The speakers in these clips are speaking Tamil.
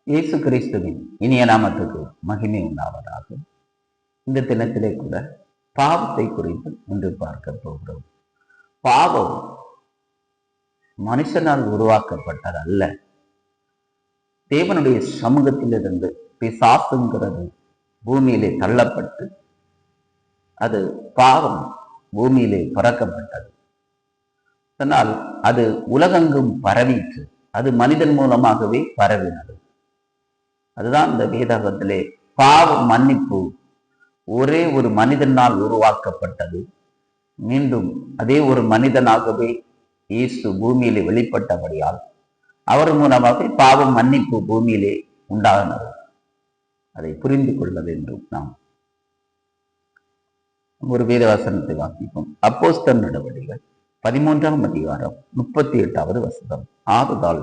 இயேசு கிறிஸ்துவின் இனிய நாமத்துக்கு மகிமை உண்டாவதாக. இந்த தினத்திலே கூட பாவத்தை குறித்து இன்று பார்க்க போகிறோம். பாவம் மனுஷனால் உருவாக்கப்பட்டது அல்ல. தேவனுடைய சமூகத்திலிருந்து பிசாசுங்கிறது பூமியிலே தள்ளப்பட்டு அது பாவம் பூமியிலே பறக்கப்பட்டது. அதனால் அது உலகெங்கும் பரவிற்று. அது மனிதன் மூலமாகவே பரவினது. அதுதான் இந்த வேதாகத்திலே பாவ மன்னிப்பு ஒரே ஒரு மனிதனால் உருவாக்கப்பட்டது. மீண்டும் அதே ஒரு மனிதனாகவே இயேசு பூமியிலே வெளிப்பட்டபடியால் அவர் மூலமாக பாவ மன்னிப்பு பூமியிலே உண்டானது. அதை புரிந்து கொள்ள வேண்டும். நாம் ஒரு வேதவசனத்தை வாசிப்போம். அப்போஸ்தலர் நடவடிக்கைகள் 13ஆம் அதிகாரம் 38வது வசனம். ஆதலால்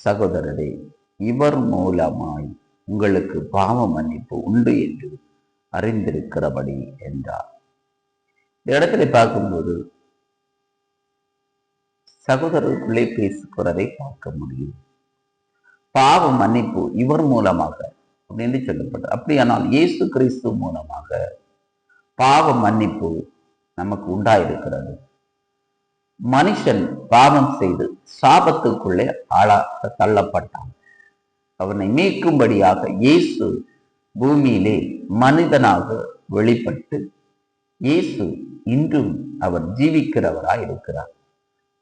சகோதரரே, இவர் மூலமாய் உங்களுக்கு பாவ மன்னிப்பு உண்டு என்று அறிந்திருக்கிறபடி என்றார். இந்த இடத்துல பார்க்கும்போது சகோதரருக்குள்ளே பேசுகிறதை பார்க்க முடியும். பாவ மன்னிப்பு இவர் மூலமாக அப்படின்னு சொல்லப்பட்டது. அப்படியானால் இயேசு கிறிஸ்து மூலமாக பாவ மன்னிப்பு நமக்கு உண்டாயிருக்கிறது. மனுஷன் பாவம் செய்து சாபத்துக்குள்ளே ஆளாக தள்ளப்பட்டான். அவனை மீட்கும்படியாக இயேசு பூமியிலே மனிதனாக வெளிப்பட்டு இயேசு இன்றும் அவர் ஜீவிக்கிறவராய் இருக்கிறார்.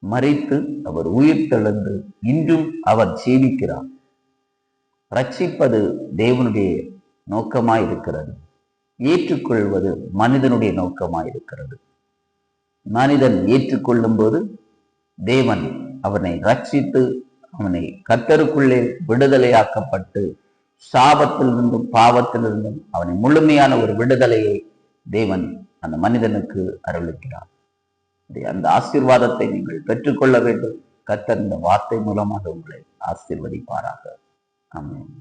மரித்து அவர் உயிர் தெழுந்து இன்றும் அவர் ஜீவிக்கிறார். ரட்சிப்பது தேவனுடைய நோக்கமாய் இருக்கிறது. ஏற்றுக்கொள்வது மனிதனுடைய நோக்கமாய் இருக்கிறது. மனிதன் ஏற்றுக்கொள்ளும் போது தேவன் அவனை ரட்சித்து அவனை கர்த்தருக்குள்ளே விடுதலையாக்கப்பட்டு சாபத்திலிருந்தும் பாவத்திலிருந்தும் அவனை முழுமையான ஒரு விடுதலையை தேவன் அந்த மனிதனுக்கு அருளிக்கிறார். அந்த ஆசீர்வாதத்தை நீங்கள் பெற்றுக்கொள்ள வேண்டும். கர்த்தர் இந்த வார்த்தை மூலமாக உங்களை ஆசீர்வதிப்பாராக. ஆமென்.